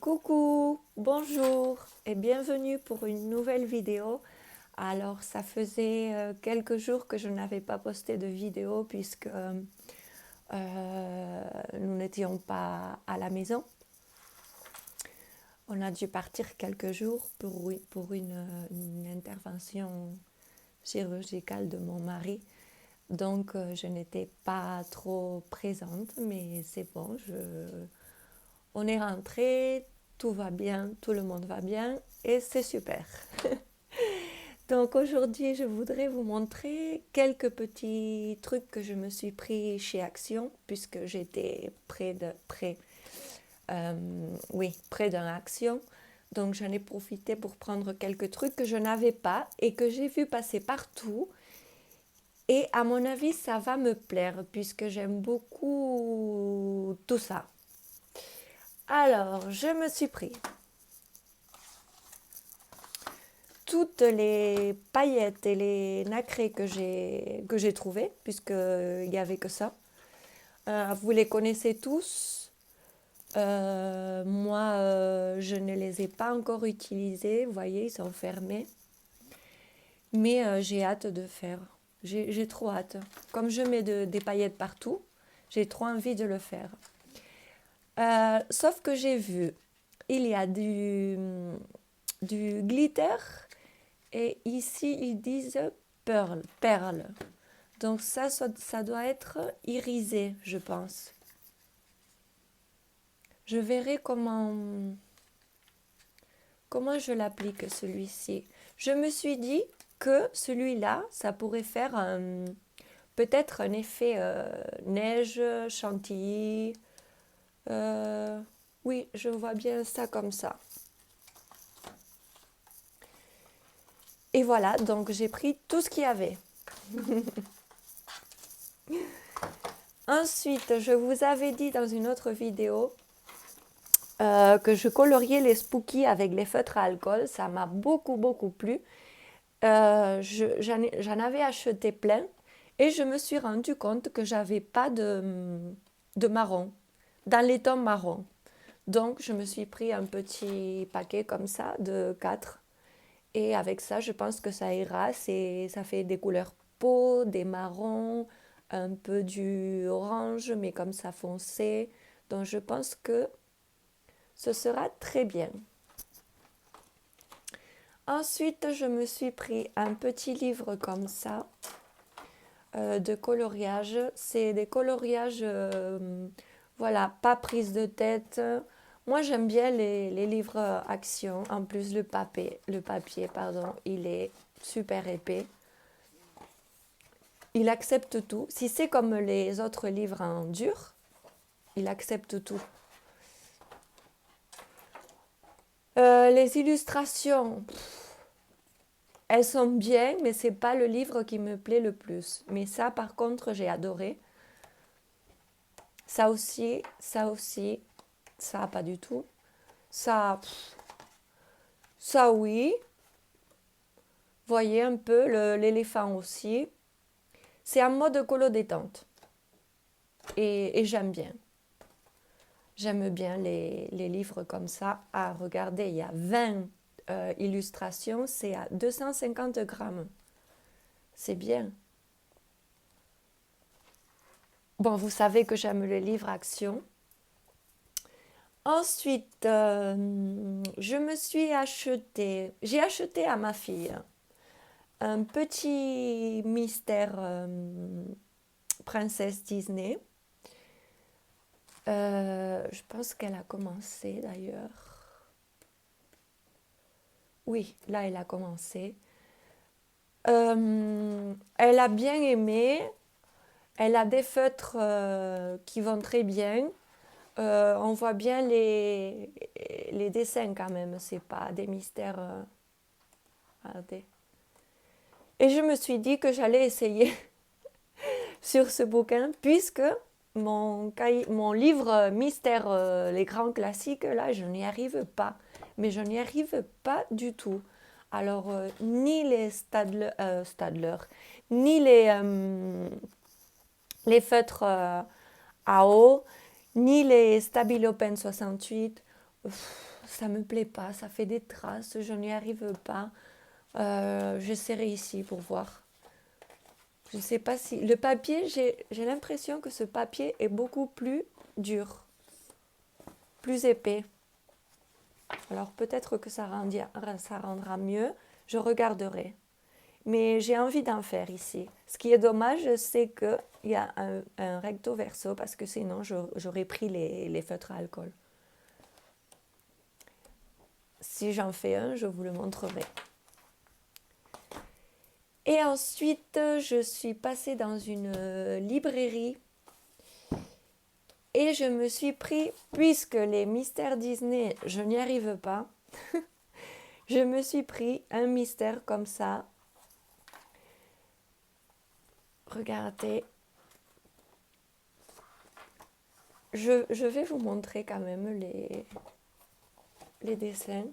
Coucou, bonjour et bienvenue pour une nouvelle vidéo. Alors, ça faisait quelques jours que je n'avais pas posté de vidéo puisque nous n'étions pas à la maison. On a dû partir quelques jours pour une intervention chirurgicale de mon mari. Donc, je n'étais pas trop présente, mais c'est bon, on est rentré, tout va bien, tout le monde va bien et c'est super. Donc aujourd'hui, je voudrais vous montrer quelques petits trucs que je me suis pris chez Action puisque j'étais près d'un Action. Donc j'en ai profité pour prendre quelques trucs que je n'avais pas et que j'ai vu passer partout. Et à mon avis, ça va me plaire puisque j'aime beaucoup tout ça. Alors, je me suis pris toutes les paillettes et les nacrés que j'ai trouvées, puisqu'il n'y avait que ça. Vous les connaissez tous. Moi, je ne les ai pas encore utilisés. Vous voyez, ils sont fermés. Mais j'ai hâte de faire. J'ai trop hâte. Comme je mets des paillettes partout, j'ai trop envie de le faire. Sauf que j'ai vu, il y a du glitter et ici ils disent perle. Donc ça doit être irisé, je pense. Je verrai comment je l'applique celui-ci. Je me suis dit que celui-là, ça pourrait faire peut-être un effet neige, chantilly. Oui, je vois bien ça comme ça. Et voilà, donc j'ai pris tout ce qu'il y avait. Ensuite, je vous avais dit dans une autre vidéo que je coloriais les spookies avec les feutres à alcool. Ça m'a beaucoup plu. J'en avais acheté plein et je me suis rendu compte que j'avais pas de marron, dans les tons marron. Donc, je me suis pris un petit paquet comme ça de 4. Et avec ça, je pense que ça ira. Ça fait des couleurs peau, des marrons, un peu du orange, mais comme ça foncé. Donc, je pense que ce sera très bien. Ensuite, je me suis pris un petit livre comme ça de coloriage. C'est des coloriages, voilà, pas prise de tête. Moi, j'aime bien les livres Action. En plus, le papier, il est super épais. Il accepte tout. Si c'est comme les autres livres en dur, il accepte tout. Les illustrations, elles sont bien, mais c'est pas le livre qui me plaît le plus. Mais ça, par contre, j'ai adoré. Ça aussi, ça pas du tout. Ça oui. Voyez un peu l'éléphant aussi. C'est en mode colo détente. Et j'aime bien. J'aime bien les livres comme ça. Ah, regardez, il y a 20 illustrations. C'est à 250 grammes. C'est bien. Bon, vous savez que j'aime les livres Action. Ensuite, j'ai acheté à ma fille un petit mystère princesse Disney. Je pense qu'elle a commencé d'ailleurs. Oui, là elle a commencé. Elle a bien aimé. Elle a des feutres qui vont très bien. On voit bien les dessins quand même. C'est pas des mystères. Regardez. Et je me suis dit que j'allais essayer sur ce bouquin puisque mon livre mystère, les grands classiques, là, je n'y arrive pas. Mais je n'y arrive pas du tout. Alors, ni les Stadler, ni les feutres à eau, ni les Stabilo Pen 68, ça me plaît pas, ça fait des traces, je n'y arrive pas. J'essaierai ici pour voir. Je ne sais pas si... Le papier, j'ai l'impression que ce papier est beaucoup plus dur, plus épais. Alors peut-être que ça rendra mieux, je regarderai. Mais j'ai envie d'en faire ici. Ce qui est dommage, c'est qu'il y a un recto verso parce que sinon j'aurais pris les feutres à alcool. Si j'en fais un, je vous le montrerai. Et ensuite, je suis passée dans une librairie et je me suis pris, puisque les mystères Disney, je n'y arrive pas, je me suis pris un mystère comme ça. Regardez. Je vais vous montrer quand même les dessins.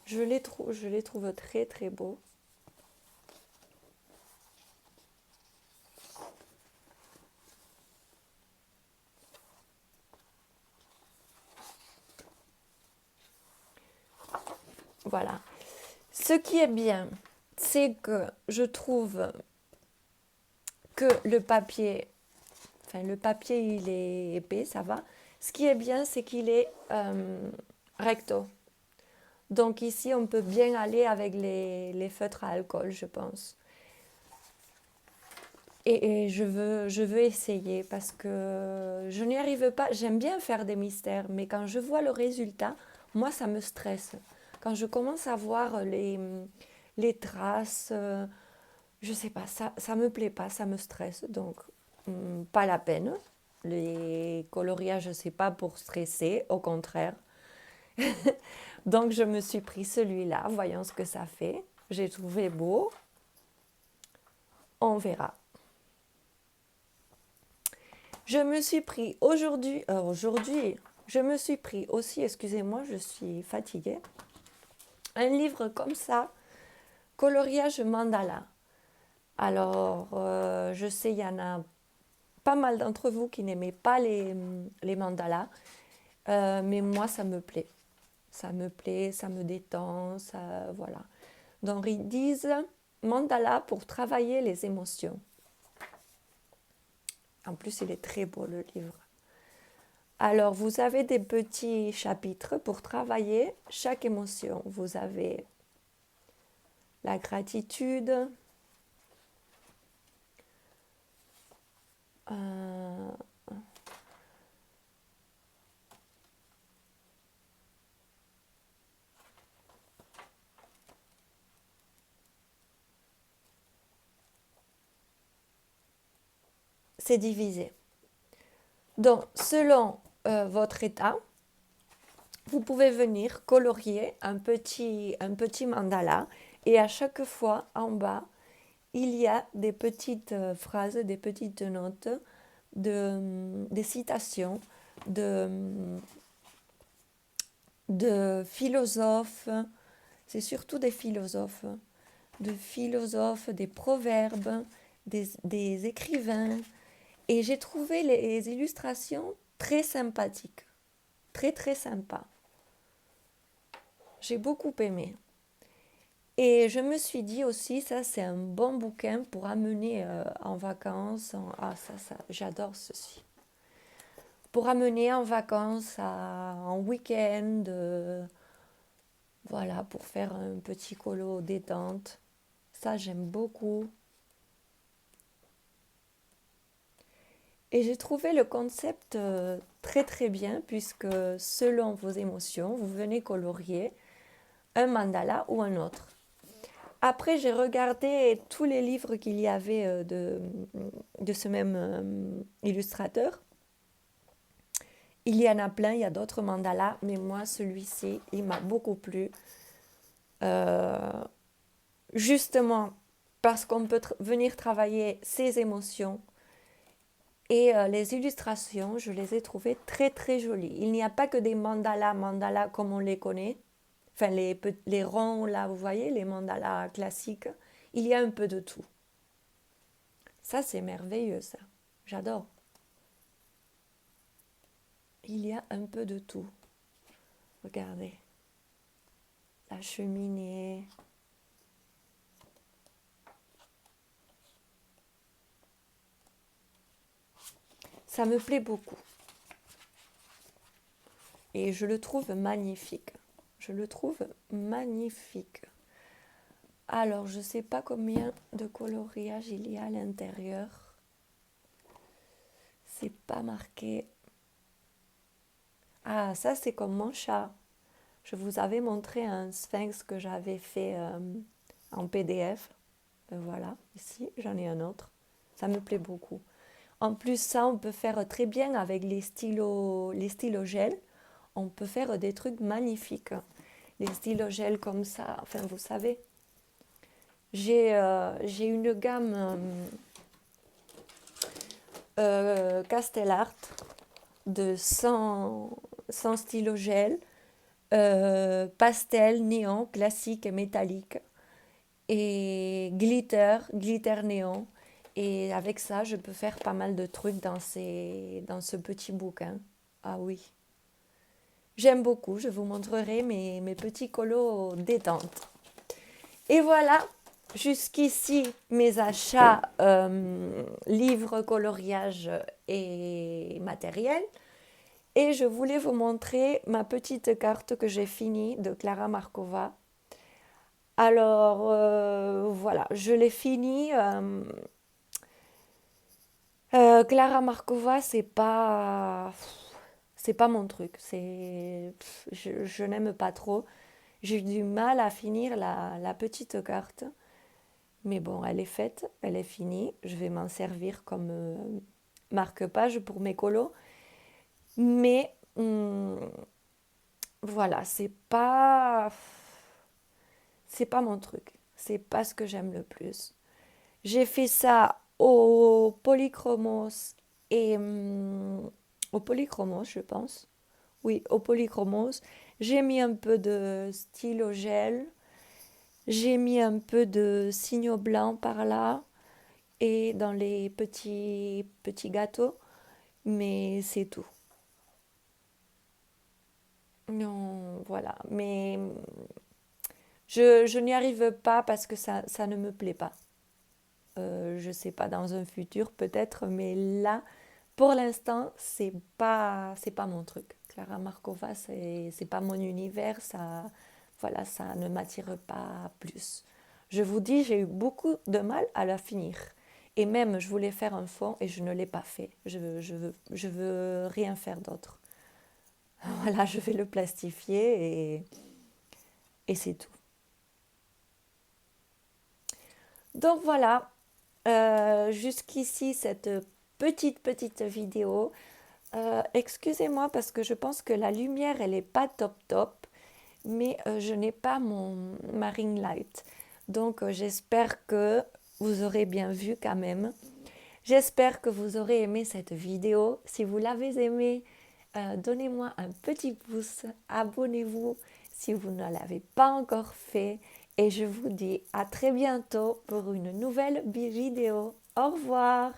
Je les trouve très très beaux. Voilà. Ce qui est bien, c'est que je trouve que le papier il est épais, ça va. Ce qui est bien, c'est qu'il est recto. Donc ici, on peut bien aller avec les feutres à alcool, je pense. Et je veux essayer parce que je n'y arrive pas. J'aime bien faire des mystères, mais quand je vois le résultat, moi, ça me stresse. Quand je commence à voir les traces, je sais pas, ça me plaît pas, ça me stresse. Donc, pas la peine. Les coloriages, c'est pas pour stresser, au contraire. Donc, je me suis pris celui-là, voyons ce que ça fait. J'ai trouvé beau. On verra. Je me suis pris aujourd'hui, je me suis pris aussi, excusez-moi, je suis fatiguée, un livre comme ça, coloriage mandala. Alors, je sais, il y en a pas mal d'entre vous qui n'aimaient pas les mandalas, mais moi, ça me plaît. Ça me plaît, ça me détend, ça, voilà. Donc, ils disent mandala pour travailler les émotions. En plus, il est très beau, le livre. Alors, vous avez des petits chapitres pour travailler chaque émotion. Vous avez la gratitude, euh, c'est divisé. Donc, selon votre état, vous pouvez venir colorier un petit mandala et à chaque fois en bas, il y a des petites phrases, des petites notes, des citations de philosophes, c'est surtout des philosophes, des proverbes, des écrivains. Et j'ai trouvé les illustrations très sympathiques, très très sympas. J'ai beaucoup aimé. Et je me suis dit aussi, ça c'est un bon bouquin pour amener en vacances. J'adore ceci. Pour amener en vacances, en week-end, voilà, pour faire un petit colo détente. Ça j'aime beaucoup. Et j'ai trouvé le concept très très bien puisque selon vos émotions, vous venez colorier un mandala ou un autre. Après, j'ai regardé tous les livres qu'il y avait de ce même illustrateur. Il y en a plein, il y a d'autres mandalas, mais moi, celui-ci, il m'a beaucoup plu. Euh, Justement, parce qu'on peut venir travailler ses émotions. Et les illustrations, je les ai trouvées très très jolies. Il n'y a pas que des mandalas comme on les connaît. Enfin, les ronds, là, vous voyez, les mandalas classiques. Il y a un peu de tout. Ça, c'est merveilleux, ça. J'adore. il y a un peu de tout. Regardez. La cheminée. Ça me plaît beaucoup. Et je le trouve magnifique. Je le trouve magnifique. Alors, je ne sais pas combien de coloriage il y a à l'intérieur. C'est pas marqué. Ah, ça c'est comme mon chat. Je vous avais montré un sphinx que j'avais fait en PDF. Voilà, ici j'en ai un autre. Ça me plaît beaucoup. En plus, ça on peut faire très bien avec les stylos gel. On peut faire des trucs magnifiques. Les stylos gel comme ça, enfin vous savez. J'ai une gamme Castellart de 100 stylos gel, pastel, néon, classique et métallique, et glitter néon. Et avec ça, je peux faire pas mal de trucs dans ce petit bouquin. Ah oui. J'aime beaucoup, je vous montrerai mes petits colos détente. Et voilà, jusqu'ici mes achats livres, coloriage et matériel. Et je voulais vous montrer ma petite carte que j'ai finie de Klara Markova. Alors voilà, je l'ai finie. Klara Markova, c'est pas mon truc. Je n'aime pas trop. J'ai eu du mal à finir la petite carte. Mais bon, elle est faite, elle est finie. Je vais m'en servir comme marque-page pour mes colos. Mais voilà, c'est pas mon truc. C'est pas ce que j'aime le plus. J'ai fait ça au polychromos et au polychromos, je pense. Oui, au polychromos. J'ai mis un peu de stylo gel. J'ai mis un peu de signaux blancs par là et dans les petits gâteaux, mais c'est tout. Non, voilà. Mais je n'y arrive pas parce que ça ne me plaît pas. Je sais pas, dans un futur peut-être, mais là, pour l'instant, c'est pas mon truc. Klara Markova, c'est pas mon univers, voilà, ça ne m'attire pas plus. Je vous dis, j'ai eu beaucoup de mal à la finir. Et même, je voulais faire un fond et je ne l'ai pas fait. Je veux rien faire d'autre. Voilà, je vais le plastifier et c'est tout. Donc voilà, jusqu'ici cette petite vidéo. Excusez-moi parce que je pense que la lumière elle est pas top, mais je n'ai pas ma ring light. Donc j'espère que vous aurez bien vu quand même. J'espère que vous aurez aimé cette vidéo. Si vous l'avez aimée, donnez-moi un petit pouce, abonnez-vous si vous ne l'avez pas encore fait. Et je vous dis à très bientôt pour une nouvelle vidéo. Au revoir!